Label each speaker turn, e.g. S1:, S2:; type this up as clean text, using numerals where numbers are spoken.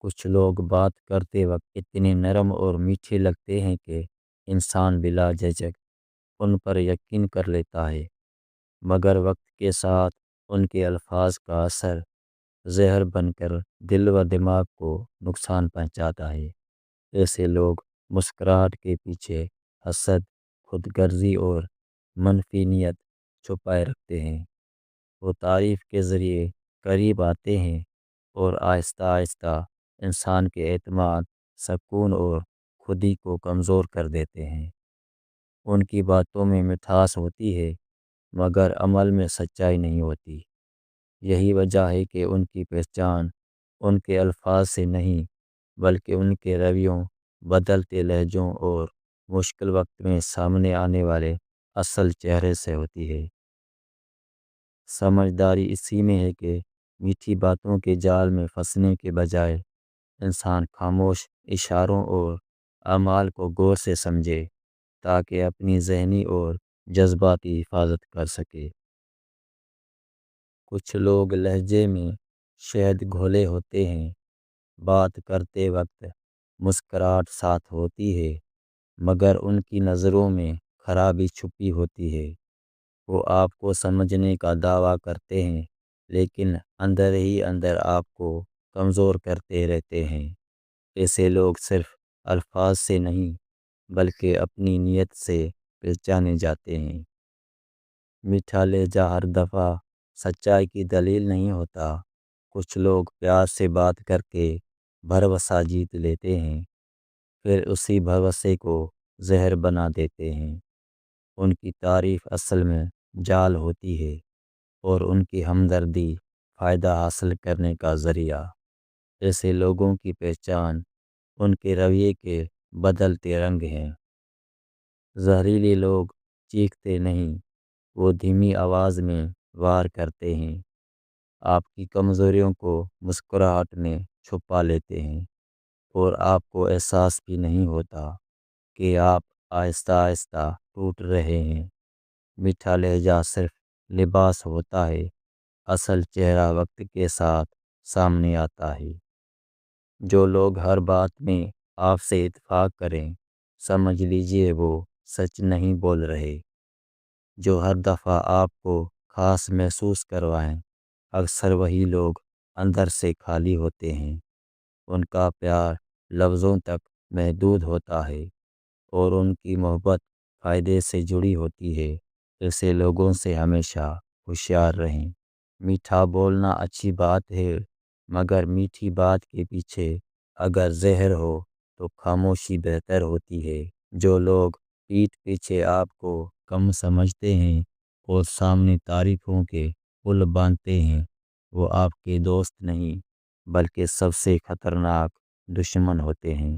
S1: کچھ لوگ بات کرتے وقت اتنے نرم اور میٹھے لگتے ہیں کہ انسان بلا جھجک ان پر یقین کر لیتا ہے، مگر وقت کے ساتھ ان کے الفاظ کا اثر زہر بن کر دل و دماغ کو نقصان پہنچاتا ہے۔ ایسے لوگ مسکراہٹ کے پیچھے حسد، خود غرضی اور منفی نیت چھپائے رکھتے ہیں۔ وہ تعریف کے ذریعے قریب آتے ہیں اور آہستہ آہستہ انسان کے اعتماد، سکون اور خودی کو کمزور کر دیتے ہیں۔ ان کی باتوں میں مٹھاس ہوتی ہے، مگر عمل میں سچائی نہیں ہوتی۔ یہی وجہ ہے کہ ان کی پہچان ان کے الفاظ سے نہیں، بلکہ ان کے رویوں، بدلتے لہجوں اور مشکل وقت میں سامنے آنے والے اصل چہرے سے ہوتی ہے۔ سمجھداری اسی میں ہے کہ میٹھی باتوں کے جال میں پھنسنے کے بجائے انسان خاموش اشاروں اور اعمال کو غور سے سمجھے، تاکہ اپنی ذہنی اور جذباتی حفاظت کر سکے۔ کچھ لوگ لہجے میں شہد گھولے ہوتے ہیں، بات کرتے وقت مسکراہٹ ساتھ ہوتی ہے، مگر ان کی نظروں میں خرابی چھپی ہوتی ہے۔ وہ آپ کو سمجھنے کا دعویٰ کرتے ہیں، لیکن اندر ہی اندر آپ کو کمزور کرتے رہتے ہیں۔ ایسے لوگ صرف الفاظ سے نہیں، بلکہ اپنی نیت سے پہچانے جاتے ہیں۔ میٹھا لہجہ ہر دفعہ سچائی کی دلیل نہیں ہوتا۔ کچھ لوگ پیار سے بات کر کے بھروسہ جیت لیتے ہیں، پھر اسی بھروسے کو زہر بنا دیتے ہیں۔ ان کی تعریف اصل میں جال ہوتی ہے، اور ان کی ہمدردی فائدہ حاصل کرنے کا ذریعہ۔ ایسے لوگوں کی پہچان ان کے رویے کے بدلتے رنگ ہیں۔ زہریلے لوگ چیختے نہیں، وہ دھیمی آواز میں وار کرتے ہیں۔ آپ کی کمزوریوں کو مسکراہٹ میں چھپا لیتے ہیں، اور آپ کو احساس بھی نہیں ہوتا کہ آپ آہستہ آہستہ ٹوٹ رہے ہیں۔ میٹھا لہجہ صرف لباس ہوتا ہے، اصل چہرہ وقت کے ساتھ سامنے آتا ہے۔ جو لوگ ہر بات میں آپ سے اتفاق کریں، سمجھ لیجئے وہ سچ نہیں بول رہے۔ جو ہر دفعہ آپ کو خاص محسوس کروائیں، اکثر وہی لوگ اندر سے خالی ہوتے ہیں۔ ان کا پیار لفظوں تک محدود ہوتا ہے، اور ان کی محبت فائدے سے جڑی ہوتی ہے۔ ایسے لوگوں سے ہمیشہ ہوشیار رہیں۔ میٹھا بولنا اچھی بات ہے، مگر میٹھی بات کے پیچھے اگر زہر ہو تو خاموشی بہتر ہوتی ہے۔ جو لوگ پیٹھ پیچھے آپ کو کم سمجھتے ہیں اور سامنے تعریفوں کے پل باندھتے ہیں، وہ آپ کے دوست نہیں، بلکہ سب سے خطرناک دشمن ہوتے ہیں۔